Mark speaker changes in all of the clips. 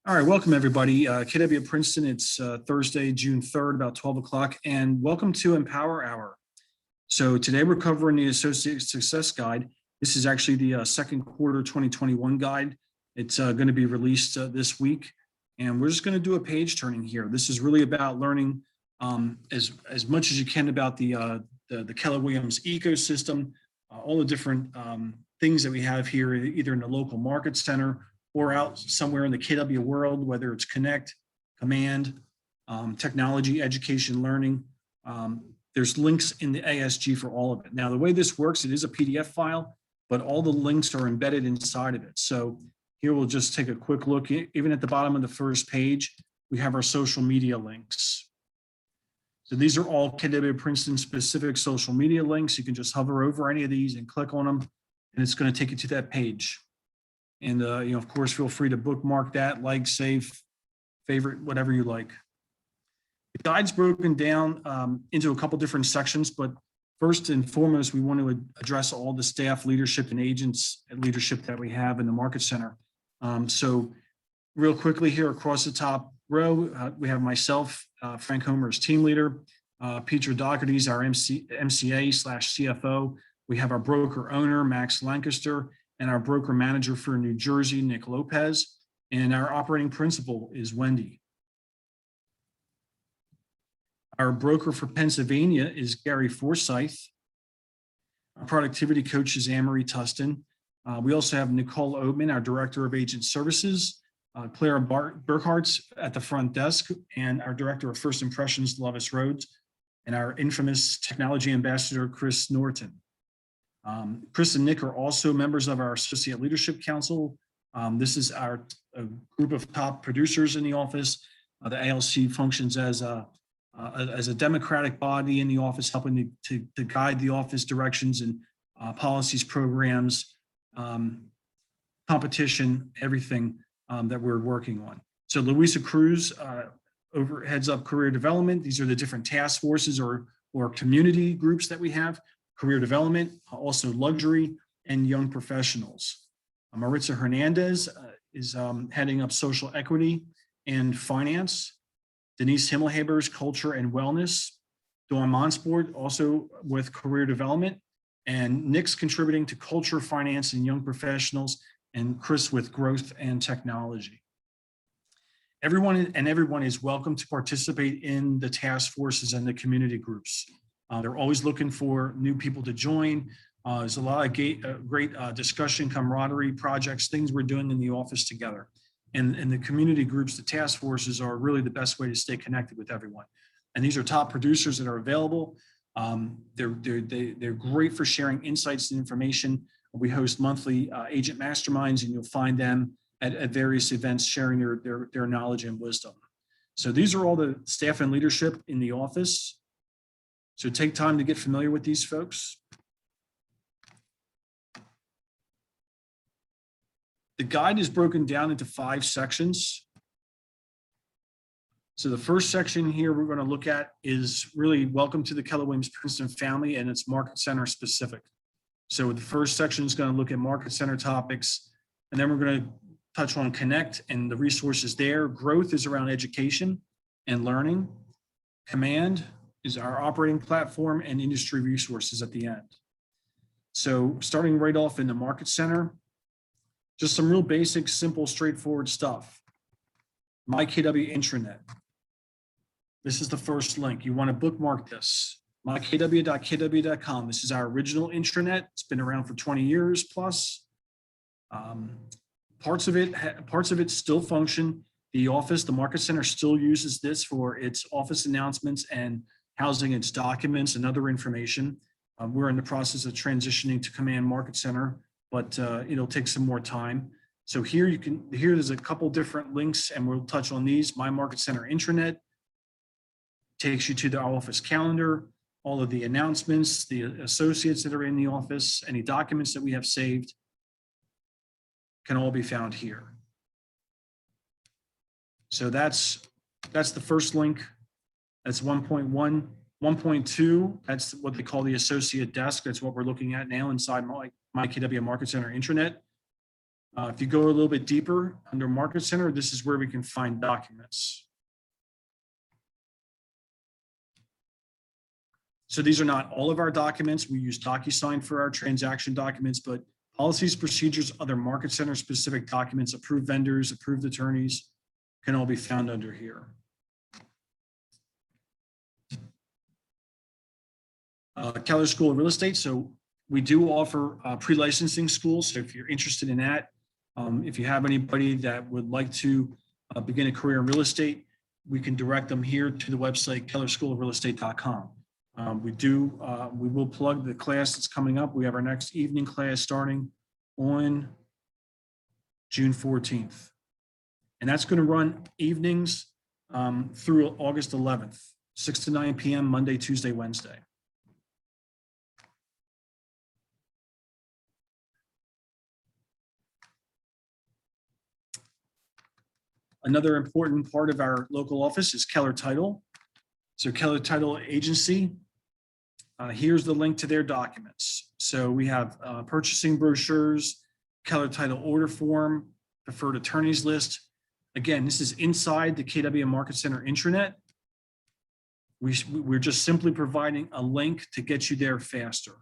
Speaker 1: All right, welcome everybody. KW Princeton, it's Thursday, June 3rd, about 12 o'clock, and welcome to Empower Hour. So today we're covering the Associate Success Guide. This is actually the second quarter 2021 guide. It's going to be released this week, and we're just going to do a page turning here. This is really about learning as much as you can about the Keller Williams ecosystem, all the different things that we have here, either in the local market center or out somewhere in the KW world, whether it's Connect, Command, technology, education, learning. There's links in the ASG for all of it. Now, the way this works, it is a PDF file, but all the links are embedded inside of it. So here we'll just take a quick look. Even at the bottom of the first page, we have our social media links. So these are all KW Princeton specific social media links. You can just hover over any of these and click on them, and it's going to take you to that page. And, of course, feel free to bookmark that, like, save, favorite, whatever you like. The guide's broken down into a couple different sections, but first and foremost, we want to address all the staff leadership and agents and leadership that we have in the Market Center. So real quickly here across the top row, we have myself, Frank Homer as team leader, Peter Doherty's our MCA/CFO. We have our broker owner, Max Lancaster, and our broker manager for New Jersey, Nick Lopez, and our operating principal is Wendy. Our broker for Pennsylvania is Gary Forsyth. Our productivity coach is Anne-Marie Tustin. We also have Nicole Oatman, our director of agent services, Clara Burkhartz at the front desk, and our director of first impressions, Lovis Rhodes, and our infamous technology ambassador, Chris Norton. Chris and Nick are also members of our Associate Leadership Council. This is a group of top producers in the office. The ALC functions as a democratic body in the office, helping to guide the office directions and policies, programs, competition, everything that we're working on. So Louisa Cruz heads up career development. These are the different task forces or community groups that we have. Career development, also luxury and young professionals. Maritza Hernandez is heading up social equity and finance. Denise Himmelhaber's culture and wellness. Dawn Monsport also with career development, and Nick's contributing to culture, finance, and young professionals, and Chris with growth and technology. Everyone is welcome to participate in the task forces and the community groups. They're always looking for new people to join. There's a lot of great discussion, camaraderie, projects, things we're doing in the office together. And the community groups, the task forces are really the best way to stay connected with everyone. And these are top producers that are available. They're great for sharing insights and information. We host monthly agent masterminds, and you'll find them at various events sharing their knowledge and wisdom. So these are all the staff and leadership in the office. So take time to get familiar with these folks. The guide is broken down into 5 sections. So the first section here we're going to look at is really welcome to the Keller Williams Princeton family, and it's Market Center specific. So the first section is going to look at Market Center topics, and then we're going to touch on Connect and the resources there. Growth is around education and learning. Command is our operating platform, and industry resources at the end. So starting right off in the Market Center, just some real basic, simple, straightforward stuff. My Kw Intranet. This is the first link. You want to bookmark this. mykw.kw.com. This is our original intranet. It's been around for 20 years plus. Parts of it still function. The office, the Market Center still uses this for its office announcements and housing its documents and other information. We're in the process of transitioning to Command Market Center, but it'll take some more time. So here there's a couple different links, and we'll touch on these. My Market Center Intranet takes you to the office calendar, all of the announcements, the associates that are in the office, any documents that we have saved can all be found here. So that's the first link. That's 1.1. 1.2, that's what they call the associate desk. That's what we're looking at now inside my KW Market Center Intranet. If you go a little bit deeper under Market Center, this is where we can find documents. So these are not all of our documents. We use DocuSign for our transaction documents, but policies, procedures, other Market Center specific documents, approved vendors, approved attorneys can all be found under here. Keller School of Real Estate. So we do offer pre-licensing schools. So if you're interested in that, if you have anybody that would like to begin a career in real estate, we can direct them here to the website kellerschoolofrealestate.com. We will plug the class that's coming up. We have our next evening class starting on June 14th. And that's going to run evenings through August 11th, 6 to 9 p.m., Monday, Tuesday, Wednesday. Another important part of our local office is Keller Title. So Keller Title Agency, here's the link to their documents. So we have purchasing brochures, Keller Title order form, preferred attorneys list. Again, this is inside the KW Market Center intranet. We're just simply providing a link to get you there faster.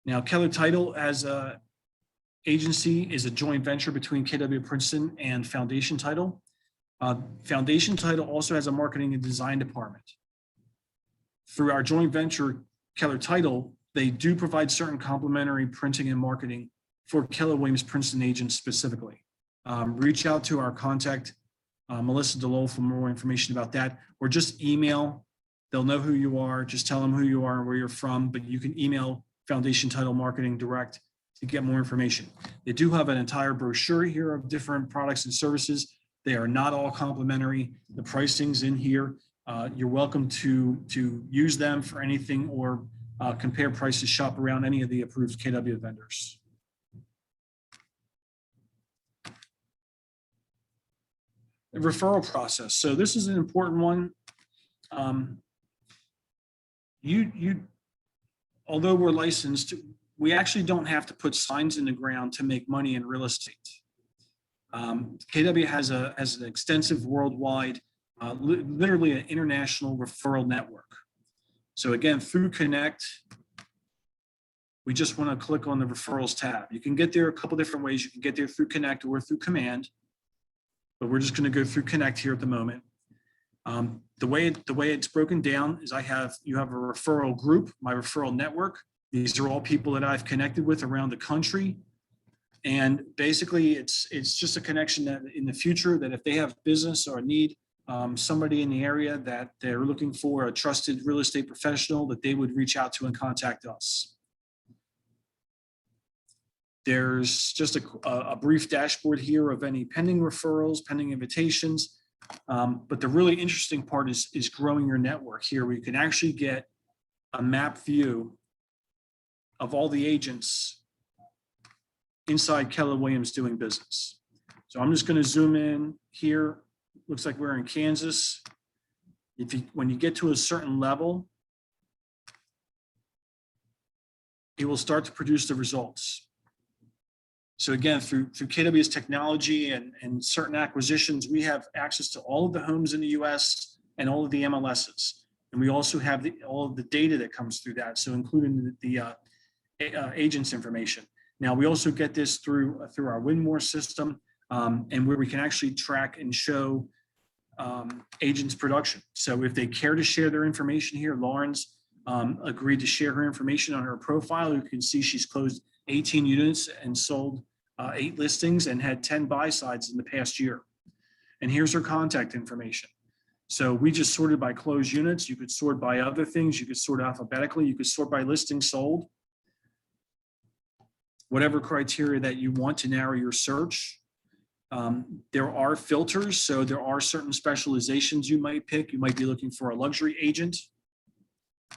Speaker 1: Now, Keller Title as a agency is a joint venture between KW Princeton and Foundation Title. Foundation Title also has a marketing and design department. Through our joint venture, Keller Title, they do provide certain complementary printing and marketing for Keller Williams Princeton agents specifically. Reach out to our contact, Melissa DeLowell, for more information about that, or just email. They'll know who you are. Just tell them who you are and where you're from, but you can email Foundation Title Marketing direct to get more information. They do have an entire brochure here of different products and services. They are not all complimentary. The pricing's in here. You're welcome to use them for anything or compare prices, shop around any of the approved KW vendors. The referral process. So this is an important one. Although we're licensed, we actually don't have to put signs in the ground to make money in real estate. KW has an extensive worldwide, literally an international referral network. So again, through Connect, we just want to click on the referrals tab. You can get there a couple different ways. You can get there through Connect or through Command, but we're just going to go through Connect here at the moment. The way it's broken down is you have a referral group, my referral network. These are all people that I've connected with around the country. And basically it's just a connection that in the future, that if they have business or need somebody in the area that they're looking for a trusted real estate professional, that they would reach out to and contact us. There's just a brief dashboard here of any pending referrals, pending invitations. But the really interesting part is growing your network here, where you can actually get a map view of all the agents inside Keller Williams doing business. So I'm just going to zoom in here. Looks like we're in Kansas. When you get to a certain level, it will start to produce the results. So again, through KW's technology and certain acquisitions, we have access to all of the homes in the US and all of the MLSs. And we also have all of the data that comes through that, so including the agents information. Now, we also get this through our Winmore system, and where we can actually track and show agents' production. So if they care to share their information here, Lauren's agreed to share her information on her profile. You can see she's closed 18 units and sold 8 listings and had 10 buy sides in the past year. And here's her contact information. So we just sorted by closed units. You could sort by other things. You could sort alphabetically. You could sort by listings sold. Whatever criteria that you want to narrow your search. There are filters. So there are certain specializations you might pick. You might be looking for a luxury agent.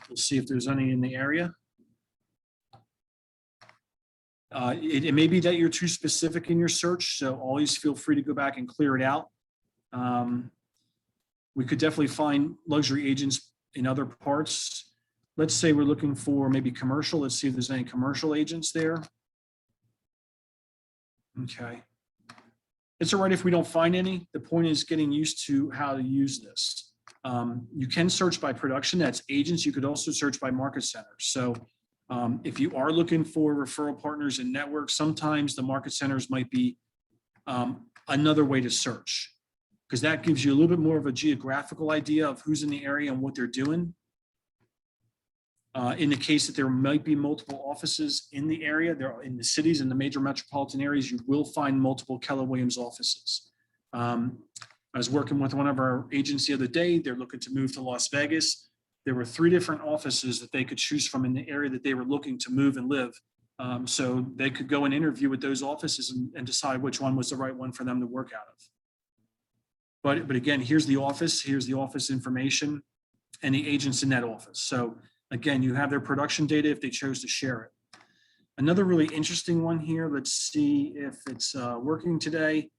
Speaker 1: We'll see if there's any in the area. It may be that you're too specific in your search, so always feel free to go back and clear it out. We could definitely find luxury agents in other parts. Let's say we're looking for maybe commercial. Let's see if there's any commercial agents there. Okay. It's all right if we don't find any. The point is getting used to how to use this. You can search by production, that's agents. You could also search by market centers. So if you are looking for referral partners and networks, sometimes the market centers might be another way to search, because that gives you a little bit more of a geographical idea of who's in the area and what they're doing. In the case that there might be multiple offices in the area, there are in the cities and the major metropolitan areas, you will find multiple Keller Williams offices. I was working with one of our agents the other day. They're looking to move to Las Vegas. There were 3 different offices that they could choose from in the area that they were looking to move and live. So they could go and interview with those offices and decide which one was the right one for them to work out of. But again, here's the office information and the agents in that office. So again, you have their production data if they chose to share it. Another really interesting one here, let's see if it's working today.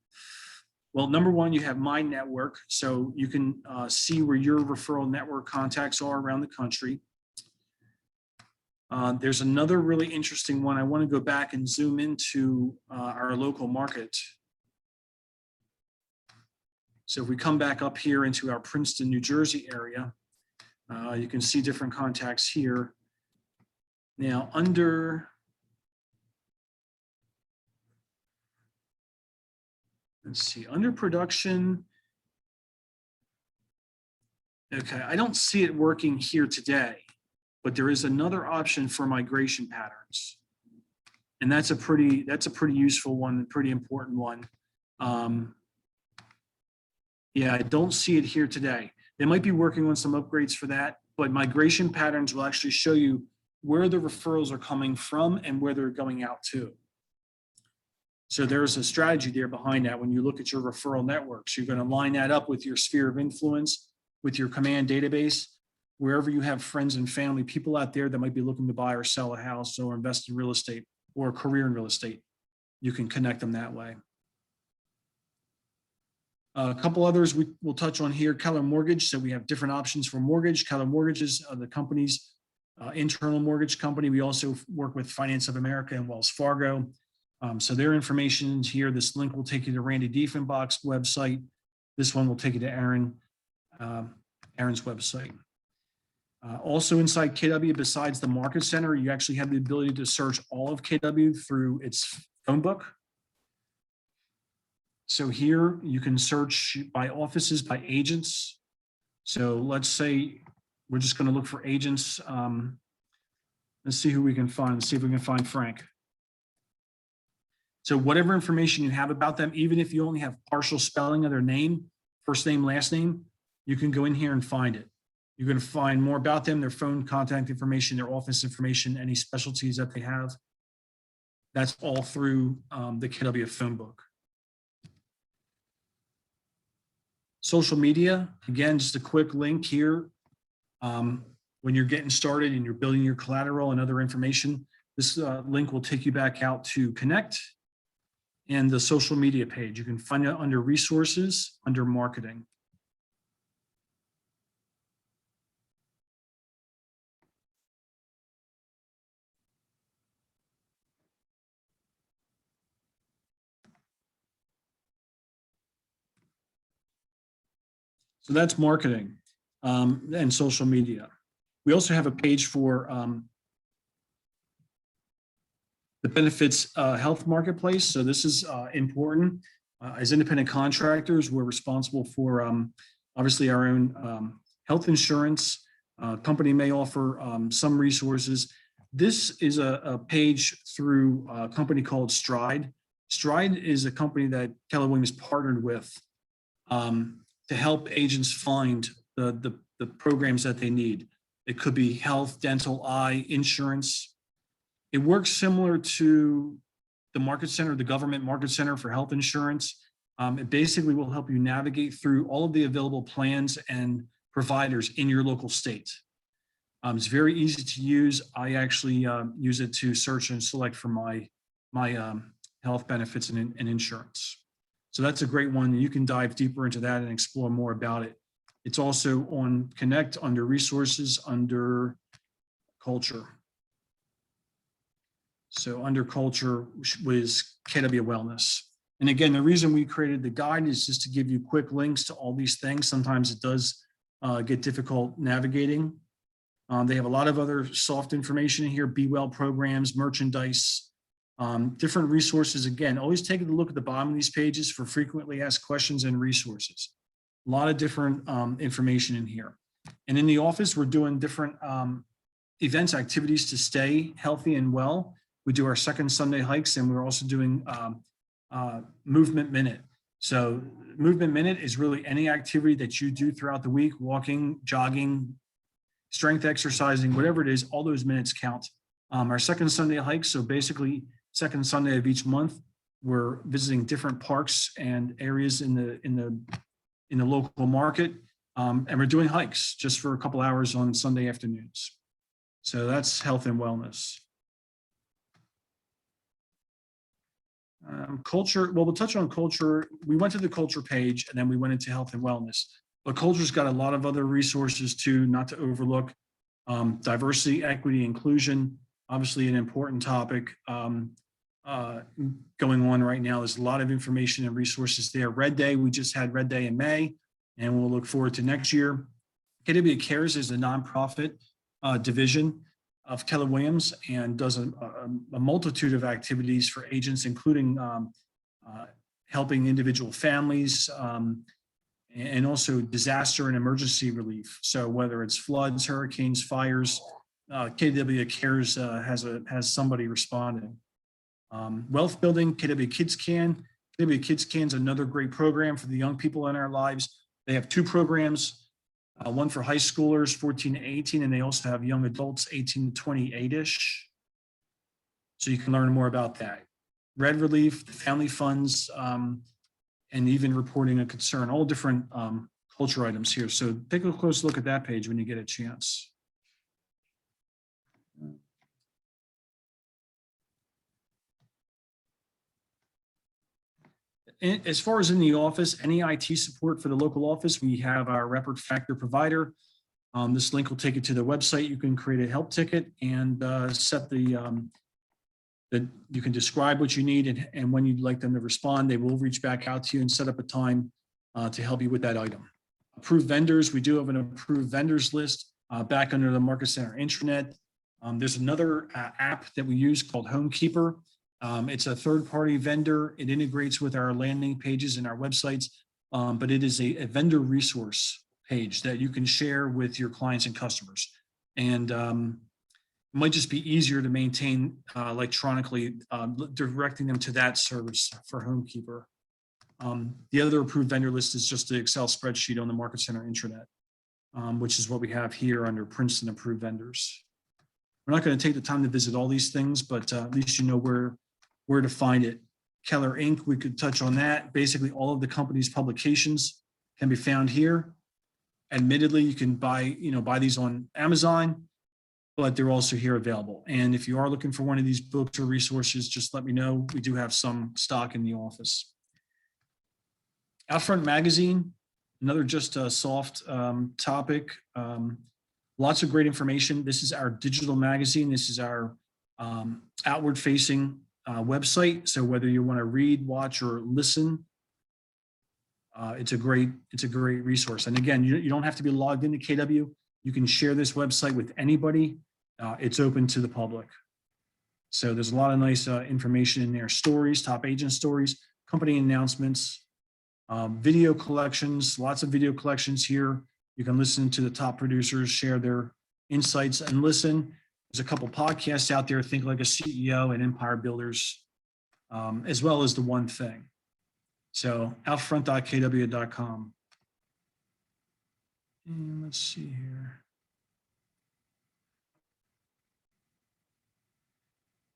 Speaker 1: Well, number one, you have My Network, so you can see where your referral network contacts are around the country. There's another really interesting one. I want to go back and zoom into our local market. So if we come back up here into our Princeton, New Jersey area, you can see different contacts here. Now under, let's see, under production. Okay, I don't see it working here today, but there is another option for migration patterns. And that's a pretty useful one, pretty important one. Yeah, I don't see it here today. They might be working on some upgrades for that, but migration patterns will actually show you where the referrals are coming from and where they're going out to. So there's a strategy there behind that. When you look at your referral networks, you're going to line that up with your sphere of influence, with your command database, wherever you have friends and family, people out there that might be looking to buy or sell a house or invest in real estate or a career in real estate. You can connect them that way. A couple others we'll touch on here. Keller Mortgage. So we have different options for mortgage. Keller Mortgage is the company's internal mortgage company. We also work with Finance of America and Wells Fargo. So their information is here. This link will take you to Randy Diefenbach's website. This one will take you to Aaron's website. Also inside KW, besides the Market Center, you actually have the ability to search all of KW through its phone book. So here you can search by offices, by agents. So let's say we're just going to look for agents. Let's see who we can find. Let's see if we can find Frank. So whatever information you have about them, even if you only have partial spelling of their name, first name, last name, you can go in here and find it. You're going to find more about them, their phone contact information, their office information, any specialties that they have. That's all through the KW phone book. Social media, again, just a quick link here. When you're getting started and you're building your collateral and other information, this link will take you back out to Connect and the social media page. You can find it under resources, under marketing. So that's marketing and social media. We also have a page for the benefits health marketplace. So this is important. As independent contractors, we're responsible for obviously our own health insurance. Company may offer some resources. This is a page through a company called Stride. Stride is a company that Keller Williams partnered with to help agents find the programs that they need. It could be health, dental, eye, insurance. It works similar to the Market Center, the government Market Center for health insurance. It basically will help you navigate through all of the available plans and providers in your local state. It's very easy to use. I actually use it to search and select for my health benefits and insurance. So that's a great one. You can dive deeper into that and explore more about it. It's also on Connect under resources, under culture. So under culture was KW Wellness. And again, the reason we created the guide is just to give you quick links to all these things. Sometimes it does get difficult navigating. They have a lot of other soft information in here, Be Well programs, merchandise, different resources. Again, always take a look at the bottom of these pages for frequently asked questions and resources. A lot of different information in here. And in the office, we're doing different events, activities to stay healthy and well. We do our second Sunday hikes, and we're also doing Movement Minute. So Movement Minute is really any activity that you do throughout the week, walking, jogging, strength exercising, whatever it is, all those minutes count. Our second Sunday hike, so basically second Sunday of each month, we're visiting different parks and areas in the local market, and we're doing hikes just for a couple hours on Sunday afternoons. So that's health and wellness. Culture, well, we'll touch on culture. We went to the culture page and then we went into health and wellness. But culture's got a lot of other resources too, not to overlook. Diversity, equity, inclusion, obviously an important topic going on right now. There's a lot of information and resources there. Red Day, we just had Red Day in May, and we'll look forward to next year. KW Cares is a nonprofit division of Keller Williams and does a multitude of activities for agents, including helping individual families and also disaster and emergency relief. So whether it's floods, hurricanes, fires, KW Cares has somebody responding. Wealth building, KW Kids Can. KW Kids Can is another great program for the young people in our lives. They have two programs. One for high schoolers, 14 to 18, and they also have young adults, 18 to 28-ish. So you can learn more about that. Red Relief, the family funds, and even reporting a concern, all different culture items here. So take a close look at that page when you get a chance. As far as in the office, any IT support for the local office, we have our Report Factor provider. This link will take you to the website. You can create a help ticket and set you can describe what you need and when you'd like them to respond. They will reach back out to you and set up a time to help you with that item. Approved vendors, we do have an approved vendors list back under the Market Center intranet. There's another app that we use called Homekeeper. It's a third-party vendor. It integrates with our landing pages and our websites, but it is a vendor resource page that you can share with your clients and customers. And it might just be easier to maintain electronically, directing them to that service for Homekeeper. The other approved vendor list is just the Excel spreadsheet on the Market Center intranet, which is what we have here under Princeton approved vendors. We're not going to take the time to visit all these things, but at least you know where to find it. Keller Inc., we could touch on that. Basically, all of the company's publications can be found here. Admittedly, you can buy these on Amazon, but they're also here available. And if you are looking for one of these books or resources, just let me know. We do have some stock in the office. Outfront Magazine, another just a soft topic. Lots of great information. This is our digital magazine. This is our outward-facing website. So whether you want to read, watch, or listen, it's a great resource. And again, you don't have to be logged into KW. You can share this website with anybody. It's open to the public. So there's a lot of nice information in there. Stories, top agent stories, company announcements, video collections, lots of video collections here. You can listen to the top producers share their insights and listen. There's a couple podcasts out there, Think Like a CEO and Empire Builders, as well as The One Thing. So outfront.kw.com. And let's see here.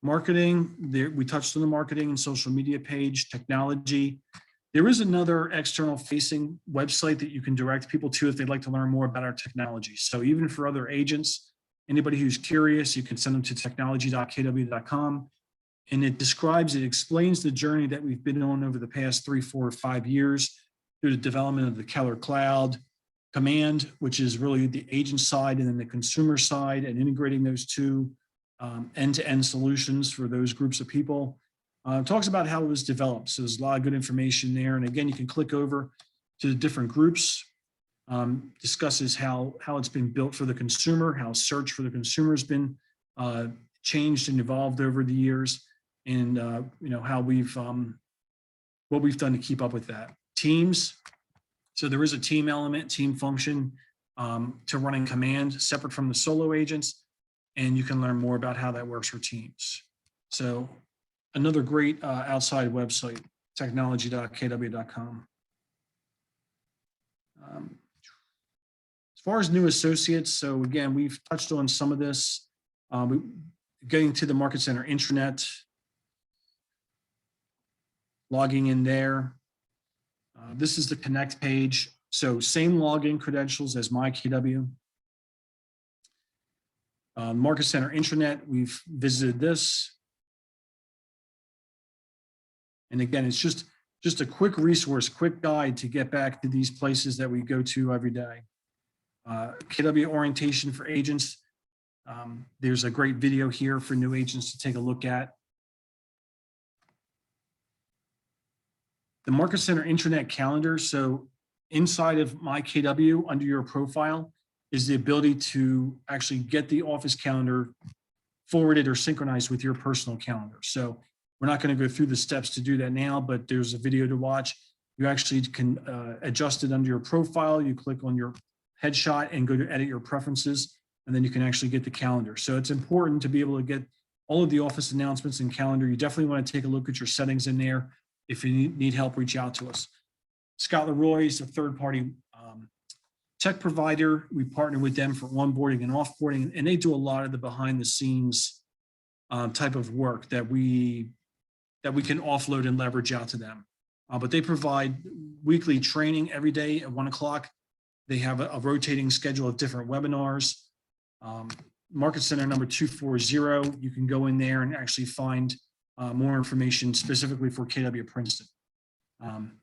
Speaker 1: Marketing, we touched on the marketing and social media page, technology. There is another external facing website that you can direct people to if they'd like to learn more about our technology. So even for other agents, anybody who's curious, you can send them to technology.kw.com. And it explains the journey that we've been on over the past 3, 4, 5 years through the development of the Keller Cloud, Command, which is really the agent side, and then the consumer side, and integrating those two, end-to-end solutions for those groups of people. Talks about how it was developed. So there's a lot of good information there. And again, you can click over to the different groups, discusses how it's been built for the consumer, how search for the consumer has been changed and evolved over the years, and how we've what we've done to keep up with that. Teams. So there is a team element, team function to running command separate from the solo agents, and you can learn more about how that works for teams. So another great outside website, technology.kw.com. As far as new associates, so again, we've touched on some of this. Getting to the Market Center intranet, logging in there. This is the connect page. So same login credentials as MyKW. Market Center intranet, we've visited this. And again, it's just a quick resource, quick guide to get back to these places that we go to every day. KW orientation for agents. There's a great video here for new agents to take a look at. The Market Center intranet calendar. So inside of MyKW, under your profile, is the ability to actually get the office calendar forwarded or synchronized with your personal calendar. So we're not going to go through the steps to do that now, but there's a video to watch. You actually can adjust it under your profile. You click on your headshot and go to edit your preferences, and then you can actually get the calendar. So it's important to be able to get all of the office announcements and calendar. You definitely want to take a look at your settings in there. If you need help, reach out to us. Scott Leroy is a third-party tech provider. We partner with them for onboarding and offboarding, and they do a lot of the behind-the-scenes type of work that we can offload and leverage out to them. But they provide weekly training every day at 1 o'clock. They have a rotating schedule of different webinars. Market Center number 240, you can go in there and actually find more information specifically for KW Princeton.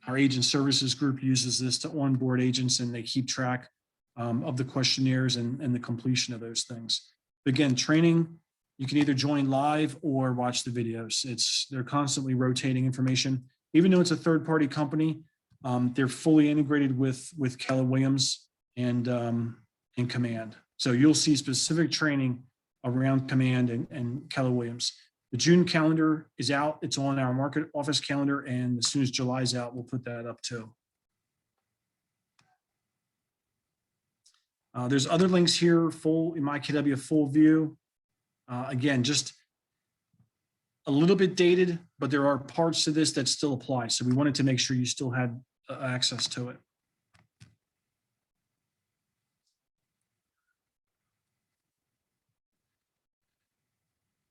Speaker 1: Our agent services group uses this to onboard agents, and they keep track of the questionnaires and the completion of those things. Again, training, you can either join live or watch the videos. They're constantly rotating information. Even though it's a third-party company, they're fully integrated with Keller Williams and Command. So you'll see specific training around Command and Keller Williams. The June calendar is out. It's on our market office calendar, and as soon as July's out, we'll put that up too. There's other links here, full in MyKW full view. Again, just a little bit dated, but there are parts to this that still apply. So we wanted to make sure you still had access to it.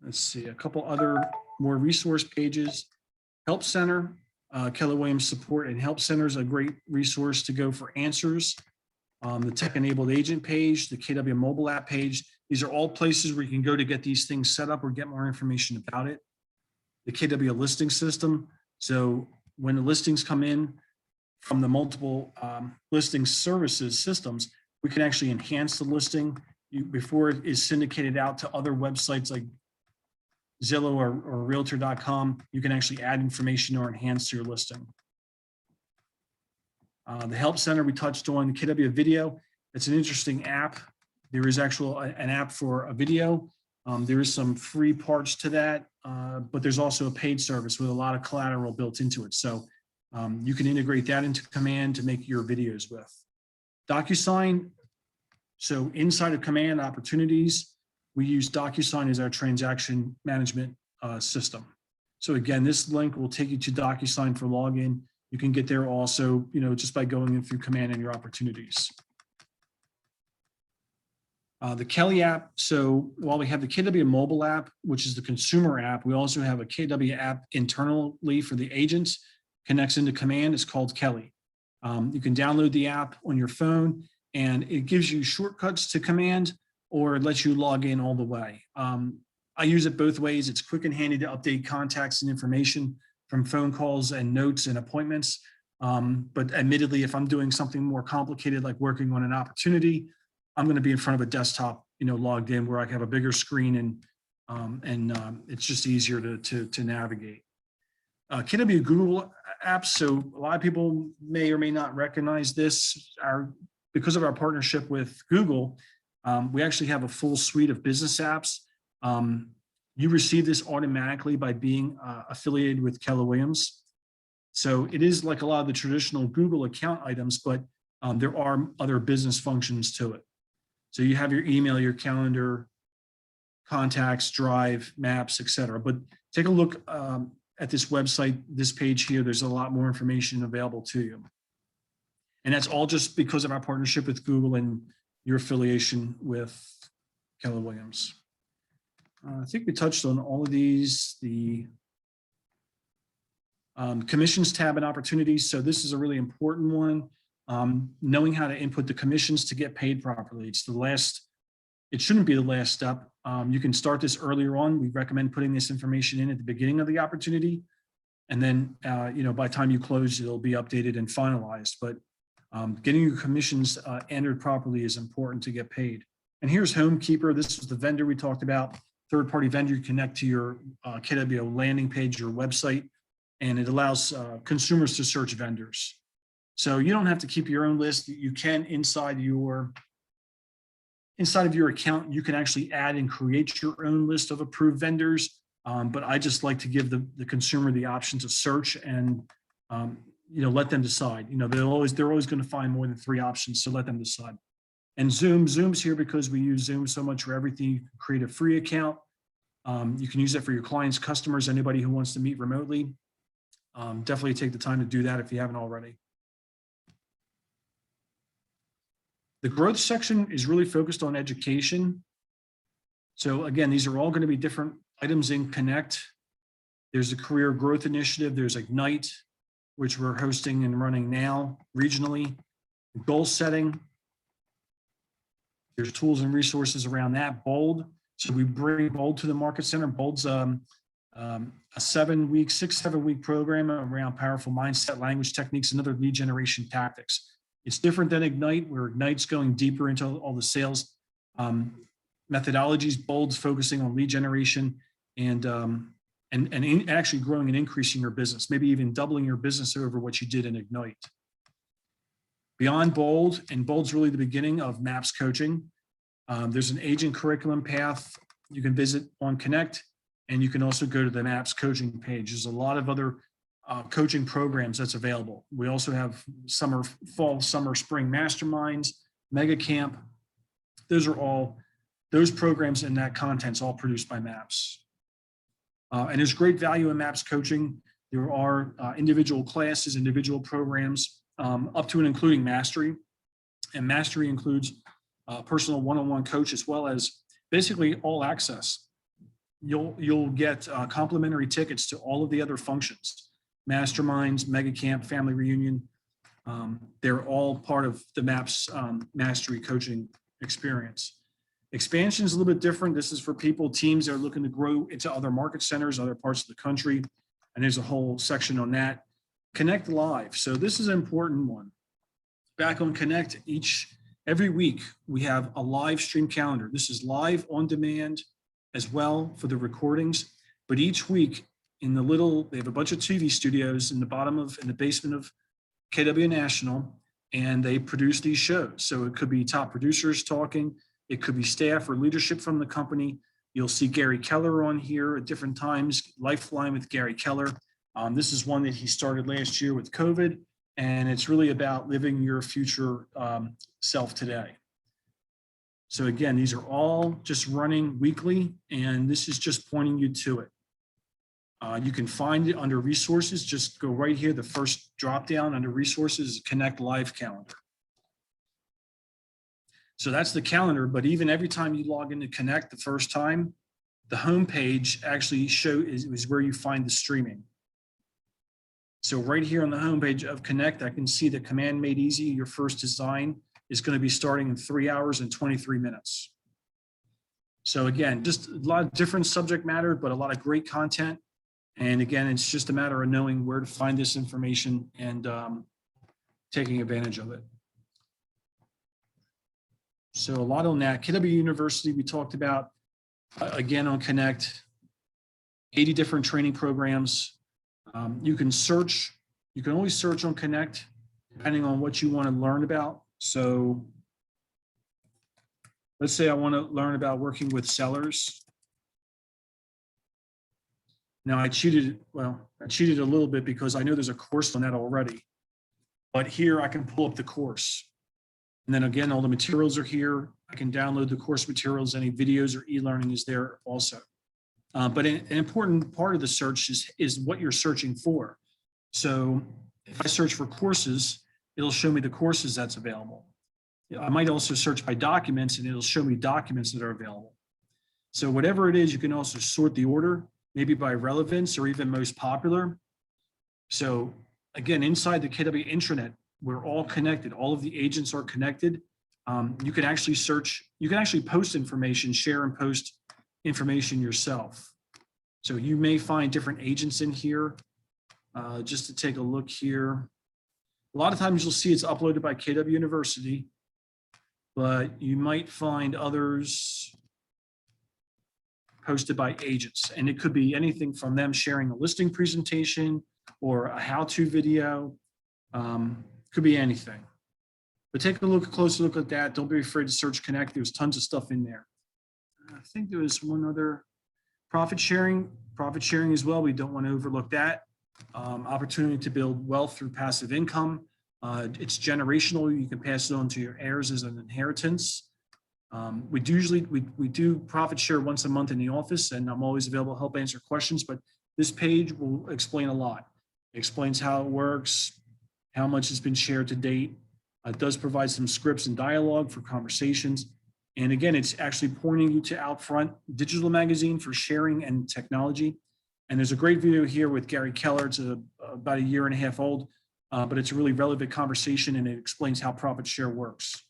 Speaker 1: Let's see, a couple other more resource pages. Help Center, Keller Williams Support and Help Center is a great resource to go for answers. The Tech-Enabled Agent page, the KW mobile app page. These are all places where you can go to get these things set up or get more information about it. The KW listing system. So when the listings come in from the multiple listing services systems, we can actually enhance the listing before it is syndicated out to other websites like Zillow or Realtor.com. You can actually add information or enhance your listing. The Help Center we touched on, the KW Video. It's an interesting app. There is an app for a video. There is some free parts to that, but there's also a paid service with a lot of collateral built into it. So you can integrate that into Command to make your videos with. DocuSign. So inside of Command Opportunities, we use DocuSign as our transaction management system. So again, this link will take you to DocuSign for login. You can get there also, just by going in through Command and your opportunities. The Kelly app. So while we have the KW mobile app, which is the consumer app, we also have a KW app internally for the agents, connects into Command. It's called Kelly. You can download the app on your phone, and it gives you shortcuts to Command, or it lets you log in all the way. I use it both ways. It's quick and handy to update contacts and information from phone calls and notes and appointments. But admittedly, if I'm doing something more complicated, like working on an opportunity, I'm going to be in front of a desktop, logged in, where I can have a bigger screen and It's just easier to navigate. KW Google apps. So a lot of people may or may not recognize this. Because of our partnership with Google, we actually have a full suite of business apps. You receive this automatically by being affiliated with Keller Williams. So it is like a lot of the traditional Google account items, but there are other business functions to it. So you have your email, your calendar, contacts, drive, maps, etc. But take a look at this website, this page here. There's a lot more information available to you. And that's all just because of our partnership with Google and your affiliation with Keller Williams. I think we touched on all of these. The commissions tab and opportunities. So this is a really important one. Knowing how to input the commissions to get paid properly. It shouldn't be the last step. You can start this earlier on. We recommend putting this information in at the beginning of the opportunity. And then, by the time you close, it'll be updated and finalized. But getting your commissions entered properly is important to get paid. And here's Homekeeper. This is the vendor we talked about. Third-party vendor. You connect to your KW landing page, your website, and it allows consumers to search vendors. So you don't have to keep your own list. You can inside of your account, you can actually add and create your own list of approved vendors. But I just like to give the consumer the option to search and let them decide. They're always going to find more than 3 options, so let them decide. And Zoom's here because we use Zoom so much for everything. You can create a free account. You can use it for your clients, customers, anybody who wants to meet remotely. Definitely take the time to do that if you haven't already. The growth section is really focused on education. So again, these are all going to be different items in Connect. There's a career growth initiative. There's Ignite, which we're hosting and running now regionally. Goal setting. There's tools and resources around that. Bold. So we bring Bold to the Market Center. Bold's a 7 week program around powerful mindset, language techniques, and other lead generation tactics. It's different than Ignite, where Ignite's going deeper into all the sales methodologies. Bold's focusing on lead generation and actually growing and increasing your business, maybe even doubling your business over what you did in Ignite. Beyond Bold, and Bold's really the beginning of MAPS coaching. There's an agent curriculum path you can visit on Connect, and you can also go to the MAPS coaching page. There's a lot of other coaching programs that's available. We also have fall, summer, spring masterminds, mega camp. Those programs and that content's all produced by MAPS. And there's great value in MAPS coaching. There are individual classes, individual programs, up to and including Mastery. And Mastery includes personal one-on-one coach, as well as basically all access. You'll get complimentary tickets to all of the other functions. Masterminds, mega camp, family reunion. They're all part of the MAPS Mastery coaching experience. Expansion is a little bit different. This is for teams that are looking to grow into other market centers, other parts of the country. And there's a whole section on that. Connect Live. So this is an important one. Back on Connect, every week we have a live stream calendar. This is live on demand as well for the recordings. But each week they have a bunch of TV studios in the basement of KW National, and they produce these shows. So it could be top producers talking. It could be staff or leadership from the company. You'll see Gary Keller on here at different times, Lifeline with Gary Keller. This is one that he started last year with COVID, and it's really about living your future self today. So again, these are all just running weekly, and this is just pointing you to it. You can find it under resources. Just go right here. The first drop down under resources is Connect Live Calendar. So that's the calendar, but even every time you log into Connect the first time, the home page actually is where you find the streaming. So right here on the home page of Connect, I can see that Command Made Easy, your first design, is going to be starting in 3 hours and 23 minutes. So again, just a lot of different subject matter, but a lot of great content. And again, it's just a matter of knowing where to find this information and taking advantage of it. So a lot on that. KW University, we talked about. Again, on Connect, 80 different training programs. You can search, you can always search on Connect depending on what you want to learn about. So let's say I want to learn about working with sellers. Now I cheated a little bit because I know there's a course on that already, but here I can pull up the course. And then again, all the materials are here. I can download the course materials, any videos or e-learning is there also. But an important part of the search is what you're searching for. So if I search for courses, it'll show me the courses that's available. I might also search by documents and it'll show me documents that are available. So whatever it is, you can also sort the order, maybe by relevance or even most popular. So again, inside the KW Intranet, we're all connected. All of the agents are connected. You can actually search, you can actually post information, share and post information yourself. So you may find different agents in here. Just to take a look here. A lot of times you'll see it's uploaded by KW University, but you might find others posted by agents. And it could be anything from them sharing a listing presentation or a how-to video. Could be anything. But take a closer look at that. Don't be afraid to search Connect. There's tons of stuff in there. I think there was one other profit sharing as well. We don't want to overlook that. Opportunity to build wealth through passive income. It's generational. You can pass it on to your heirs as an inheritance. We do profit share once a month in the office, and I'm always available to help answer questions, but this page will explain a lot. It explains how it works, how much has been shared to date. It does provide some scripts and dialogue for conversations. And again, it's actually pointing you to Outfront Digital Magazine for sharing and technology. And there's a great video here with Gary Keller. It's about 1.5 years old, but it's a really relevant conversation and it explains how profit share works.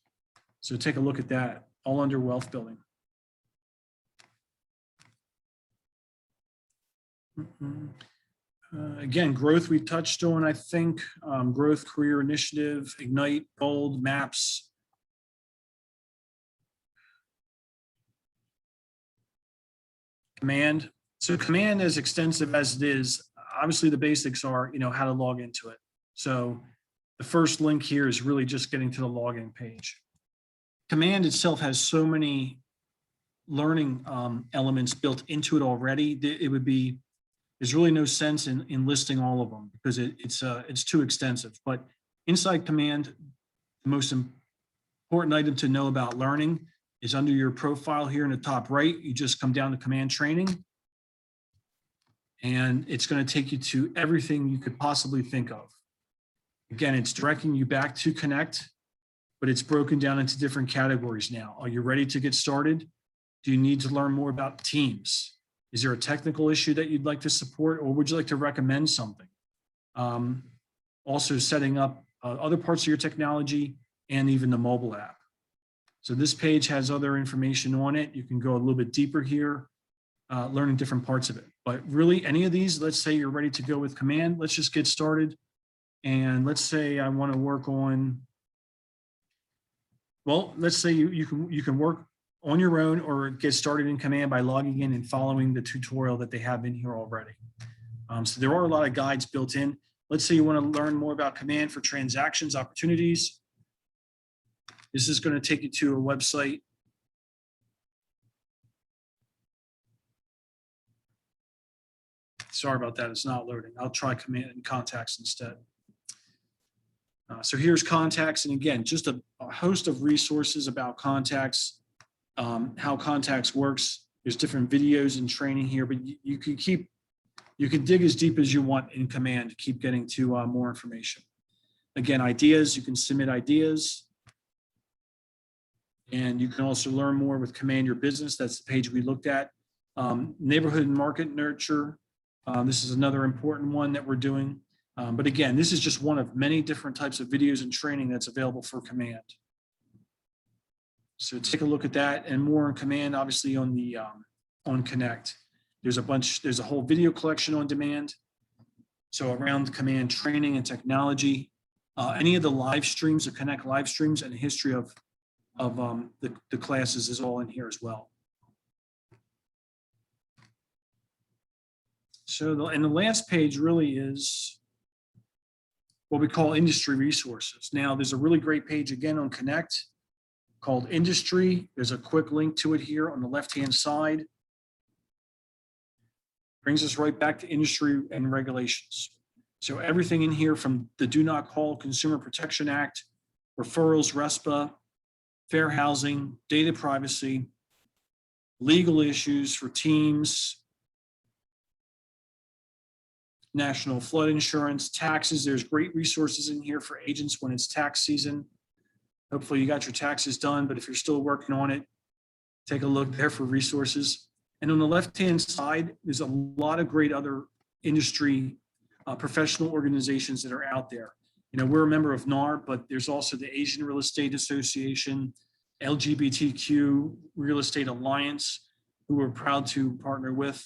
Speaker 1: So take a look at that, all under wealth building. Again, growth we touched on, I think. Growth, career initiative, ignite, gold, maps. Command. So command, as extensive as it is, obviously the basics are, how to log into it. So the first link here is really just getting to the login page. Command itself has so many learning elements built into it already. There's really no sense in listing all of them because it's too extensive. But inside Command, the most important item to know about learning is under your profile here in the top right. You just come down to Command Training, and it's going to take you to everything you could possibly think of. Again, it's directing you back to Connect, but it's broken down into different categories now. Are you ready to get started? Do you need to learn more about Teams? Is there a technical issue that you'd like to support, or would you like to recommend something? Also setting up other parts of your technology and even the mobile app. So this page has other information on it. You can go a little bit deeper here, learning different parts of it. But really, any of these, let's say you're ready to go with Command, let's just get started. And let's say I want to work on, well, let's say you can work on your own or get started in Command by logging in and following the tutorial that they have in here already. So there are a lot of guides built in. Let's say you want to learn more about Command for transactions, opportunities. This is going to take you to a website. Sorry about that, it's not loading. I'll try Command and Contacts instead. So here's Contacts, and again, just a host of resources about Contacts, how Contacts works. There's different videos and training here, but you can dig as deep as you want in Command to keep getting to more information. Again, ideas, you can submit ideas. And you can also learn more with Command Your Business. That's the page we looked at. Neighborhood and market nurture. This is another important one that we're doing. But again, this is just one of many different types of videos and training that's available for Command. So take a look at that and more on Command, obviously on the on Connect. There's a whole video collection on demand. So around Command training and technology, any of the live streams, the Connect live streams and the history of the classes is all in here as well. So and the last page really is what we call industry resources. Now, there's a really great page again on Connect called Industry. There's a quick link to it here on the left-hand side. Brings us right back to industry and regulations. So everything in here from the Do Not Call Consumer Protection Act, referrals, RESPA, fair housing, data privacy, legal issues for teams, national flood insurance, taxes. There's great resources in here for agents when it's tax season. Hopefully you got your taxes done, but if you're still working on it, take a look there for resources. And on the left-hand side, there's a lot of great other industry professional organizations that are out there. You know, we're a member of NAR, but there's also the Asian Real Estate Association, LGBTQ Real Estate Alliance, who we're proud to partner with.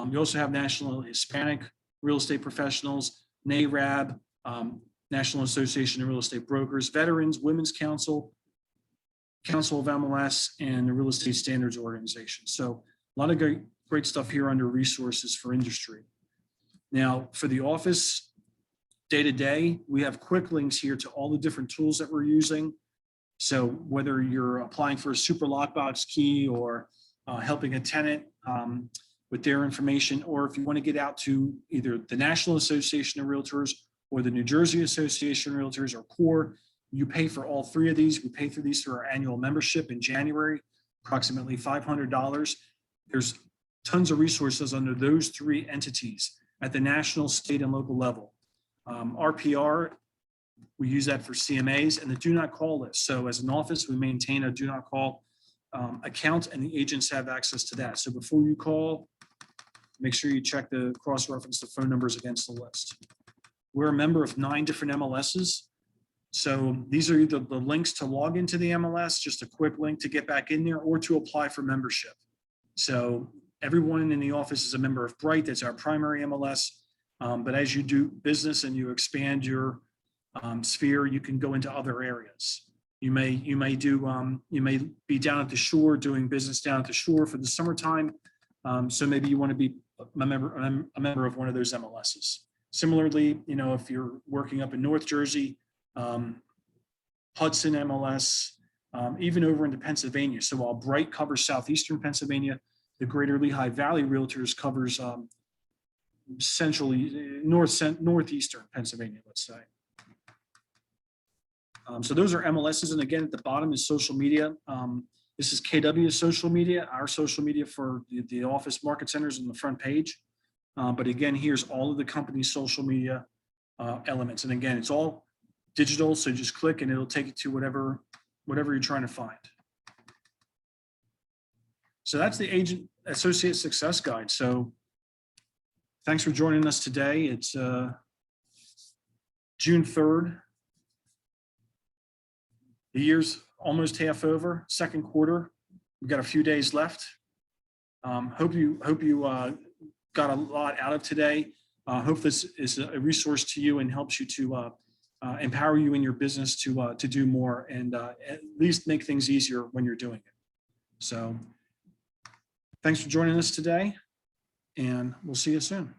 Speaker 1: You also have National Hispanic Real Estate Professionals, NARAB, National Association of Real Estate Brokers, Veterans, Women's Council, Council of MLS, and the Real Estate Standards Organization. So a lot of great stuff here under resources for industry. Now, for the office, day-to-day, we have quick links here to all the different tools that we're using. So whether you're applying for a super lockbox key or helping a tenant with their information, or if you want to get out to either the National Association of Realtors or the New Jersey Association of Realtors or CORE, you pay for all three of these. We pay for these through our annual membership in January, approximately $500. There's tons of resources under those three entities at the national, state, and local level. RPR, we use that for CMAs, and the Do Not Call list. So as an office, we maintain a Do Not Call account, and the agents have access to that. So before you call, make sure you check the cross-reference the phone numbers against the list. We're a member of 9 different MLSs. So these are either the links to log into the MLS, just a quick link to get back in there, or to apply for membership. So everyone in the office is a member of Bright. That's our primary MLS. But as you do business and you expand your sphere, you can go into other areas. You may be down at the shore doing business down at the shore for the summertime. So maybe you want to be a member of one of those MLSs. Similarly, you know, if you're working up in North Jersey, Hudson MLS, even over into Pennsylvania. So while Bright covers southeastern Pennsylvania, the Greater Lehigh Valley Realtors covers centrally northeastern Pennsylvania, let's say. So those are MLSs, and again, at the bottom is social media. This is KW's social media, our social media for the office market centers on the front page. But again, here's all of the company's social media elements. And again, it's all digital, so just click and it'll take you to whatever you're trying to find. So that's the Agent Associate Success Guide. So thanks for joining us today. It's June 3rd. The year's almost half over, second quarter. We've got a few days left. Hope you got a lot out of today. Hope this is a resource to you and helps you to empower you in your business to do more and at least make things easier when you're doing it. So thanks for joining us today, and we'll see you soon.